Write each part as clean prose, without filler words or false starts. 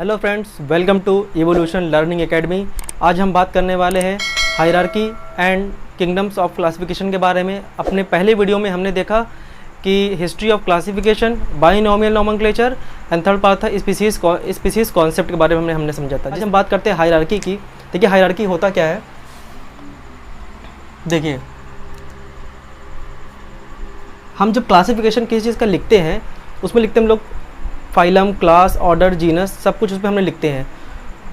Hello friends, welcome to evolution learning academy. आज हम बात करने वाले हैं hierarchy and kingdoms of classification के बारे में। अपने पहले वीडियो में हमने देखा कि history of classification, binomial nomenclature and third part था स्पीसीज कॉन्सेप्ट के बारे में हमने समझा था। आज हम बात करते हैं हायरार्की की। देखिए हायरार्की होता क्या है। देखिए हम जब क्लासिफिकेशन किसी चीज़ का लिखते हैं उसमें लिखते हैं हम लोग फाइलम, क्लास, ऑर्डर, जीनस, सब कुछ उसमें हमने लिखते हैं।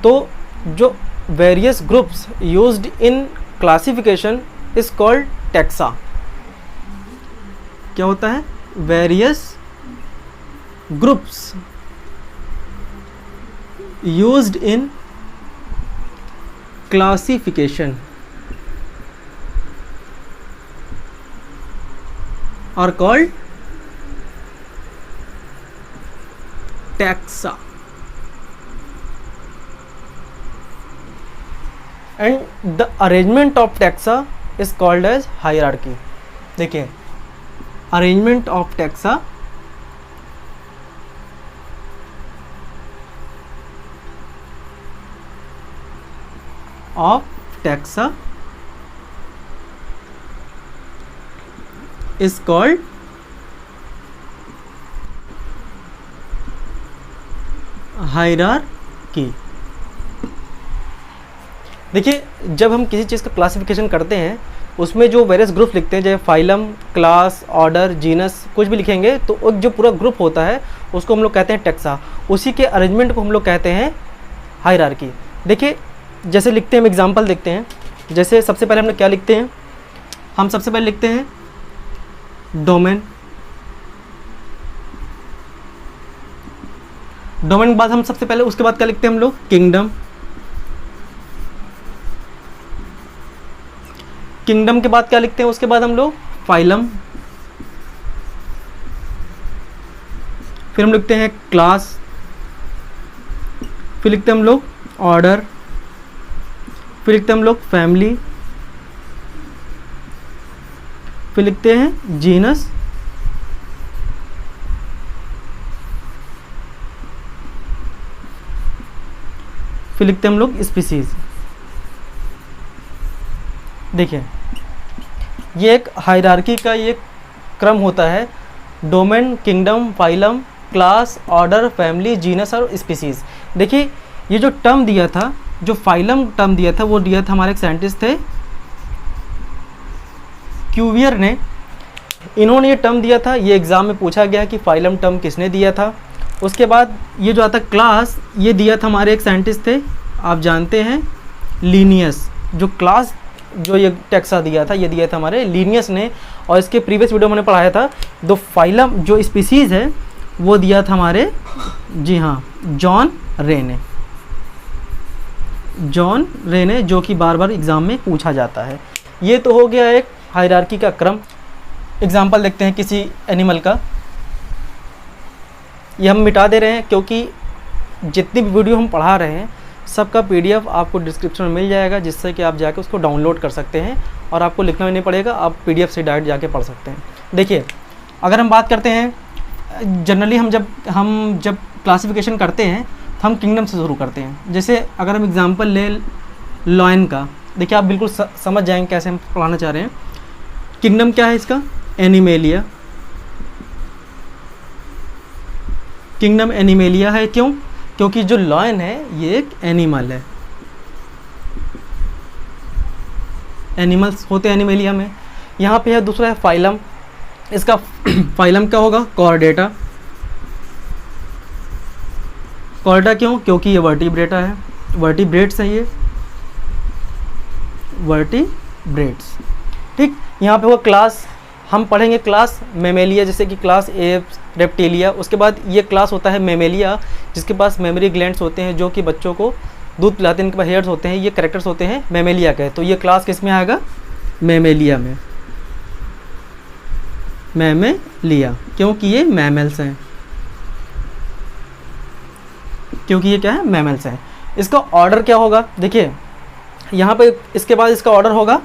तो जो various groups used in classification is called taxa. क्या होता है? Various groups used in classification are called taxa and the arrangement of taxa is called as hierarchy। देखिए arrangement of taxa is called hierarchy. देखिए जब हम किसी चीज़ का classification करते हैं उसमें जो वेरियस ग्रुप लिखते हैं, जैसे फाइलम, क्लास, ऑर्डर, जीनस, कुछ भी लिखेंगे तो जो पूरा ग्रुप होता है उसको हम लोग कहते हैं टैक्सा। उसी के अरेंजमेंट को हम लोग कहते हैं हायरार्की। देखिए जैसे लिखते हैं, हम एग्जांपल देखते हैं। जैसे सबसे पहले हम लोग क्या लिखते हैं? हम सबसे पहले लिखते हैं डोमेन। डोमेन के बाद हम सबसे पहले उसके बाद क्या लिखते हैं हम लोग? किंगडम। किंगडम के बाद क्या लिखते हैं? उसके बाद हम लोग फाइलम। फिर हम लिखते हैं क्लास। फिर लिखते हैं हम लोग ऑर्डर। फिर लिखते हैं हम लोग फैमिली। फिर लिखते हैं जीनस। फिर लिखते हैं हम लोग स्पीसीज। देखिए ये एक हायरार्की का ये क्रम होता है। Domain, kingdom, phylum, class, order, family, genus और स्पीसीज। देखिए ये जो टर्म दिया था, जो फाइलम टर्म दिया था, वो दिया था हमारे एक साइंटिस्ट थे क्यूवियर ने। इन्होंने ये टर्म दिया था। ये एग्ज़ाम में पूछा गया कि फाइलम टर्म किसने दिया था। उसके बाद ये जो आता क्लास, ये दिया था हमारे एक साइंटिस्ट थे, आप जानते हैं लीनियस। जो क्लास जो ये टैक्सा दिया था, ये दिया था हमारे लीनियस ने। और इसके प्रीवियस वीडियो मैंने पढ़ाया था। तो फाइलम जो स्पीसीज़ है वो दिया था हमारे, जी हाँ, जॉन रे ने। जॉन रे ने, जो कि बार बार एग्ज़ाम में पूछा जाता है। ये तो हो गया एक हायरार्की का क्रम। एग्जाम्पल देखते हैं किसी एनिमल का। ये हम मिटा दे रहे हैं क्योंकि जितनी भी वीडियो हम पढ़ा रहे हैं सबका PDF आपको डिस्क्रिप्शन में मिल जाएगा, जिससे कि आप जाके उसको डाउनलोड कर सकते हैं और आपको लिखना भी नहीं पड़ेगा। आप PDF से डायरेक्ट जाके पढ़ सकते हैं। देखिए अगर हम बात करते हैं जनरली, हम जब क्लासिफिकेशन करते हैं तो हम किंगडम से शुरू करते हैं। जैसे अगर हम एग्जांपल ले लॉयन का, देखिए आप बिल्कुल समझ जाएंगे कैसे हम पढ़ाना चाह रहे हैं। किंगडम क्या है इसका? एनिमेलिया। किंगडम एनिमेलिया है। क्यों? क्योंकि जो लॉयन है ये एक एनिमल है। एनिमल्स होते हैं एनिमेलिया में। यहाँ पे है दूसरा है फाइलम। इसका फाइलम क्या होगा? कॉर्डेटा। कॉर्डेटा क्यों? क्योंकि ये वर्टिब्रेटा है, वर्टिब्रेट्स है ये, वर्टिब्रेट्स। ठीक। यहाँ पे होगा क्लास। हम पढ़ेंगे क्लास मेमेलिया, जैसे कि क्लास एप्स, रेप्टिलिया। उसके बाद ये क्लास होता है मेमेलिया, जिसके पास मेमोरी ग्लैंड्स होते हैं, जो कि बच्चों को दूध पिलाते हैं, इनके पास हेयर्स होते हैं। ये कैरेक्टर्स होते हैं मेमेलिया के। तो ये क्लास किस में आएगा? मेमेलिया में। मेमेलिया, क्योंकि ये मैमल्स हैं। क्योंकि ये क्या है? मैमल्स हैं। इसका ऑर्डर क्या होगा? देखिए यहाँ पे इसके बाद इसका ऑर्डर होगा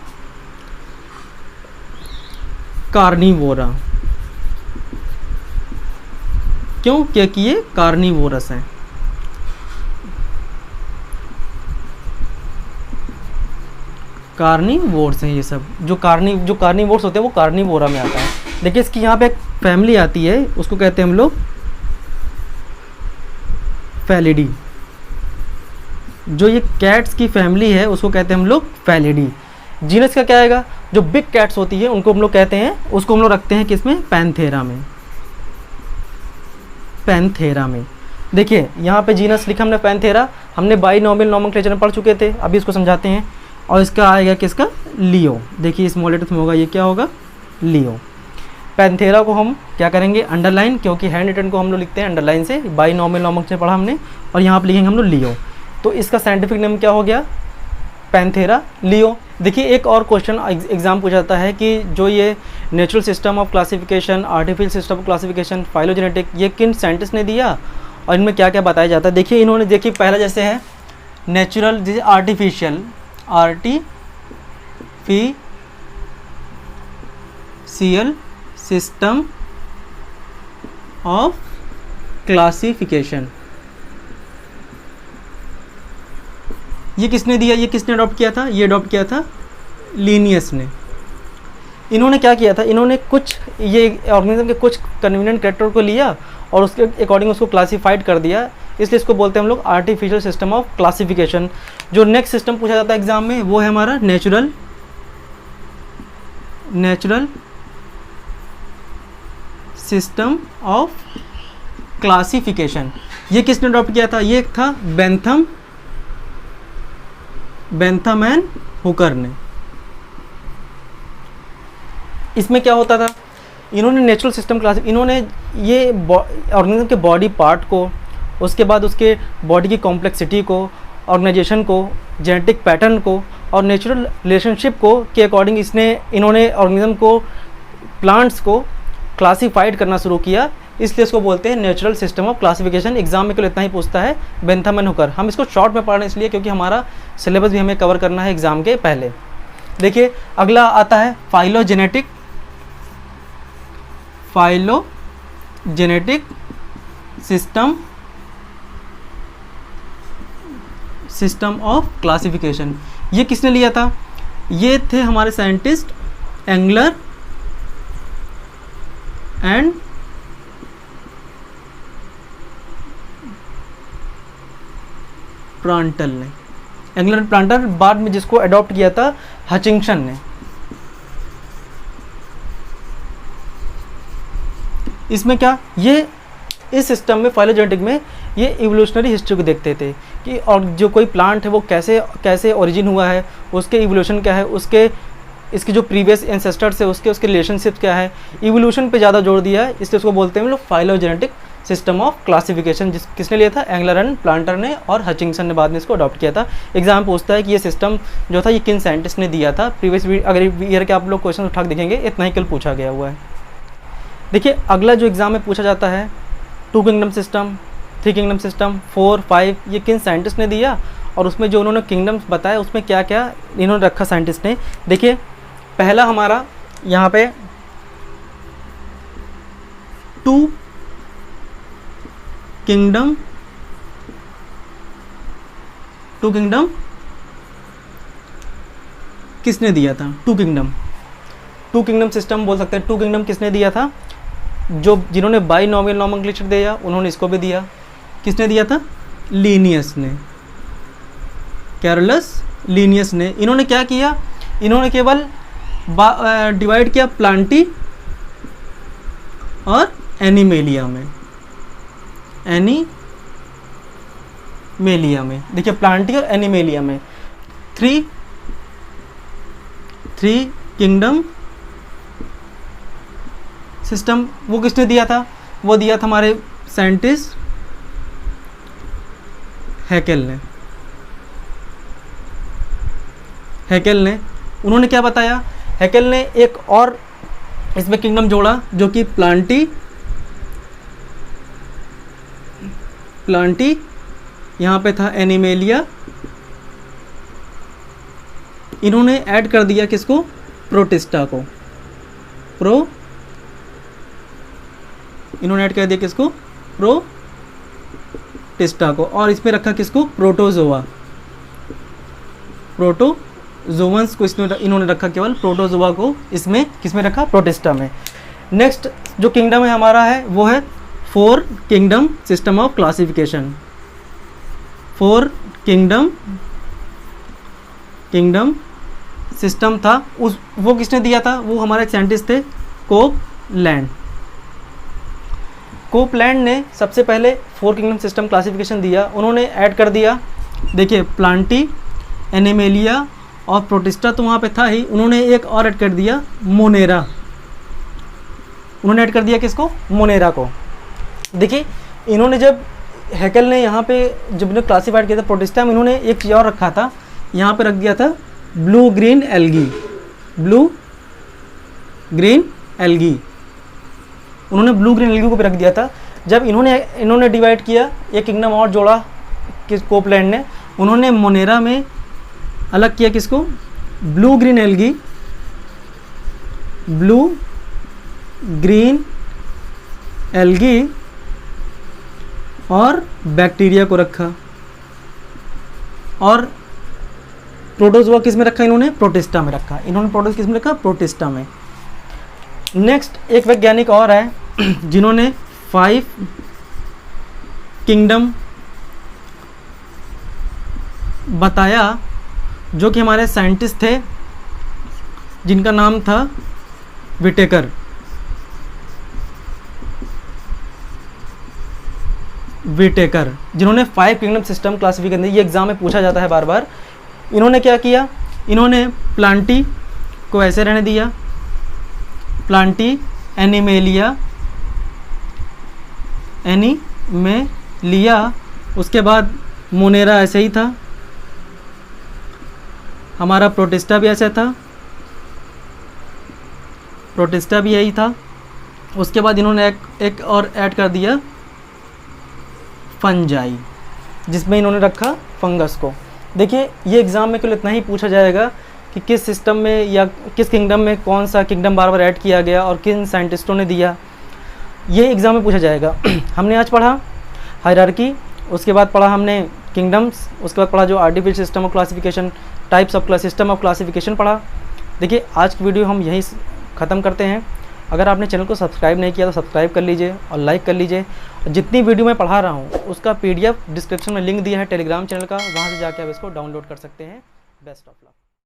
कार्निवोरा। क्यों? क्योंकि ये कार्निवोरस है। कार्निवोर्स हैं ये सब। जो कार्निवोर्स होते हैं वो कार्निवोरा में आता है। देखिए इसकी यहाँ पे एक फैमिली आती है, उसको कहते हैं हम लोग फैलिडी। जो ये कैट्स की फैमिली है उसको कहते हैं हम लोग फैलिडी। जीनस का क्या आएगा, जो बिग कैट्स होती है उनको हम लोग कहते हैं, उसको हम लोग रखते हैं किसमें, पैंथेरा में। पैंथेरा में देखिए यहाँ पे जीनस लिखा हमने पैंथेरा, हमने बाइनोमियल नोमेनक्लेचर में पढ़ चुके थे, अभी इसको समझाते हैं। और इसका आएगा किसका, लियो। देखिए स्मॉल लेटर्स में होगा, ये क्या होगा, लियो। पैंथेरा को हम क्या करेंगे, अंडरलाइन, क्योंकि हैंड रिटन को हम लोग लिखते हैं अंडरलाइन से, बाइनोमियल नोमेनक्लेचर पढ़ा हमने, और यहाँ पर लिखेंगे हम लोग लियो। तो इसका साइंटिफिक नेम क्या हो गया, पैंथेरा लियो। देखिए एक और क्वेश्चन एग्जाम पूछा जाता है कि जो ये natural system of classification, artificial system of classification, phylogenetic, ये किन साइंटिस्ट ने दिया और इनमें क्या क्या बताया जाता है। देखिए इन्होंने, देखिए पहला जैसे है नेचुरल, जैसे आर्टिफिशियल सिस्टम ऑफ क्लासिफिकेशन, ये किसने दिया, ये किसने अडॉप्ट किया था, ये अडॉप्ट किया था लीनियस ने। इन्होंने क्या किया था, इन्होंने कुछ ये ऑर्गेनिज्म के कुछ कन्वीनियंट कैरेक्टर को लिया और उसके अकॉर्डिंग उसको क्लासीफाइड कर दिया, इसलिए इसको बोलते हैं हम लोग आर्टिफिशियल सिस्टम ऑफ क्लासिफिकेशन। जो नेक्स्ट सिस्टम पूछा जाता है एग्जाम में वो है हमारा नेचुरल सिस्टम ऑफ क्लासिफिकेशन। ये किसने अडॉप्ट किया था, ये था बेंथम एंड हुकर ने। इसमें क्या होता था, इन्होंने नेचुरल सिस्टम क्लास, इन्होंने ये ऑर्गेनिज्म के बॉडी पार्ट को, उसके बाद उसके बॉडी की कॉम्प्लेक्सिटी को, ऑर्गेनाइजेशन को, जेनेटिक पैटर्न को और नेचुरल रिलेशनशिप को के अकॉर्डिंग इन्होंने ऑर्गेनिज्म को, प्लांट्स को क्लासीफाइड करना शुरू किया, इसलिए इसको बोलते हैं natural system of classification. Exam में केवल इतना ही पूछता है, बेंथम एंड हुकर। हम इसको शॉर्ट में पढ़ रहे हैं इसलिए क्योंकि हमारा सिलेबस भी हमें कवर करना है एग्जाम के पहले। देखिए अगला आता है फाइलोजेनेटिक सिस्टम ऑफ क्लासिफिकेशन। ये किसने लिया था, ये थे हमारे साइंटिस्ट एंगलर एंड प्रांटल ने। एंगलर एंड प्रांटल, बाद में जिसको अडॉप्ट किया था हचिंगसन ने। इसमें क्या, ये इस सिस्टम में फाइलोजेनेटिक में ये इवोल्यूशनरी हिस्ट्री को देखते थे कि और जो कोई प्लांट है वो कैसे ओरिजिन हुआ है, उसके इवोल्यूशन क्या है, इसके जो प्रीवियस एंसेस्टर्स है उसके रिलेशनशिप क्या है, इवोल्यूशन पे ज़्यादा जोर दिया है, इसलिए उसको बोलते हैं हम लोग फाइलोजेनेटिक सिस्टम ऑफ क्लासिफिकेशन। किसने लिया था, एंगलर एंड प्लांटर ने, और हचिंगसन ने बाद में इसको अडॉप्ट किया था। एग्जाम पूछता है कि ये सिस्टम जो था ये किन साइंटिस्ट ने दिया था। प्रीवियस अगर ईयर के आप लोग क्वेश्चन उठा देखेंगे, इतना ही कल पूछा गया हुआ है। देखिए अगला जो एग्जाम में पूछा जाता है 2 किंगडम सिस्टम, 3 किंगडम सिस्टम, 4, 5, ये किन साइंटिस्ट ने दिया और उसमें जो उन्होंने किंगडम्स बताया उसमें क्या क्या इन्होंने रखा साइंटिस्ट ने। देखिए पहला हमारा यहाँ पे 2 किंगडम किसने दिया था, 2 किंगडम सिस्टम बोल सकते हैं। 2 किंगडम किसने दिया था, जिन्होंने बाइनोमियल नोमेनक्लेचर दिया उन्होंने इसको भी दिया। किसने दिया था, लीनियस ने, कैरोलस लीनियस ने। इन्होंने क्या किया, इन्होंने केवल डिवाइड किया प्लांटी और एनिमेलिया में। देखिए प्लांटी और एनिमेलिया में 3 किंगडम सिस्टम वो किसने दिया था, वो दिया था हमारे साइंटिस्ट हैकेल ने। उन्होंने क्या बताया, हैकेल ने एक और इसमें किंगडम जोड़ा जो कि प्लांटी, यहाँ पे था एनिमेलिया। इन्होंने ऐड कर दिया किसको, प्रोटिस्टा को, इन्होंने ऐड कर दिया किसको, प्रोटिस्टा को। और इसमें रखा किसको, प्रोटोजोआ प्रोटोजोवंस को इसमें इन्होंने रखा, केवल प्रोटोजोआ को इसमें किसमें रखा, प्रोटिस्टा में। नेक्स्ट जो किंगडम है हमारा है वो है 4 kingdom system of classification. 4 kingdom system था, उस वो किसने दिया था, वो हमारे एक साइंटिस्ट थे कोपलैंड। कोपलैंड ने सबसे पहले 4 किंगडम सिस्टम क्लासिफिकेशन दिया। उन्होंने ऐड कर दिया, देखिए प्लांटी, एनिमेलिया और प्रोटिस्टा तो वहाँ पे था ही, उन्होंने एक और ऐड कर दिया मोनेरा। उन्होंने ऐड कर दिया किसको, मोनेरा को। देखिए इन्होंने जब हैकेल ने यहाँ पे जब इन्होंने क्लासीफाइड किया था प्रोटिस्टा में, इन्होंने एक चीज़ और रखा था, यहाँ पे रख दिया था blue green algae. Blue green algae, उन्होंने ब्लू ग्रीन एल्गी को भी रख दिया था। जब इन्होंने डिवाइड किया, एक किंगडम और जोड़ा किस कोपलैंड ने, उन्होंने मोनेरा में अलग किया किसको, blue green algae, blue green algae और बैक्टीरिया को रखा। और प्रोटोजोआ किस में रखा, इन्होंने प्रोटिस्टा में रखा। इन्होंने प्रोटोजोआ किस में रखा, प्रोटिस्टा में। नेक्स्ट एक वैज्ञानिक और है जिन्होंने 5 किंगडम बताया, जो कि हमारे साइंटिस्ट थे जिनका नाम था विटेकर। जिन्होंने 5 किंगडम सिस्टम क्लासिफिकेशन दी। ये एग्जाम में पूछा जाता है बार बार। इन्होंने क्या किया, इन्होंने प्लांटी को ऐसे रहने दिया, प्लांटी, एनिमेलिया, उसके बाद मोनेरा ऐसे ही था, हमारा प्रोटिस्टा भी ऐसा था, प्रोटिस्टा भी यही था। उसके बाद इन्होंने एक और ऐड कर दिया फंजाई, जिसमें इन्होंने रखा फंगस को। देखिए ये एग्ज़ाम में केवल इतना ही पूछा जाएगा कि किस सिस्टम में या किस किंगडम में कौन सा किंगडम बार बार ऐड किया गया और किन साइंटिस्टों ने दिया, ये एग्ज़ाम में पूछा जाएगा। हमने आज पढ़ा हायरार्की, उसके बाद पढ़ा हमने किंगडम्स, उसके बाद पढ़ा जो artificial system of classification, types of system of classification पढ़ा। देखिए आज की वीडियो हम यहीं ख़त्म करते हैं। अगर आपने चैनल को सब्सक्राइब नहीं किया तो सब्सक्राइब कर लीजिए और लाइक कर लीजिए। जितनी वीडियो मैं पढ़ा रहा हूँ उसका PDF डिस्क्रिप्शन में लिंक दिया है टेलीग्राम चैनल का, वहाँ से जाके आप इसको डाउनलोड कर सकते हैं। Best of luck.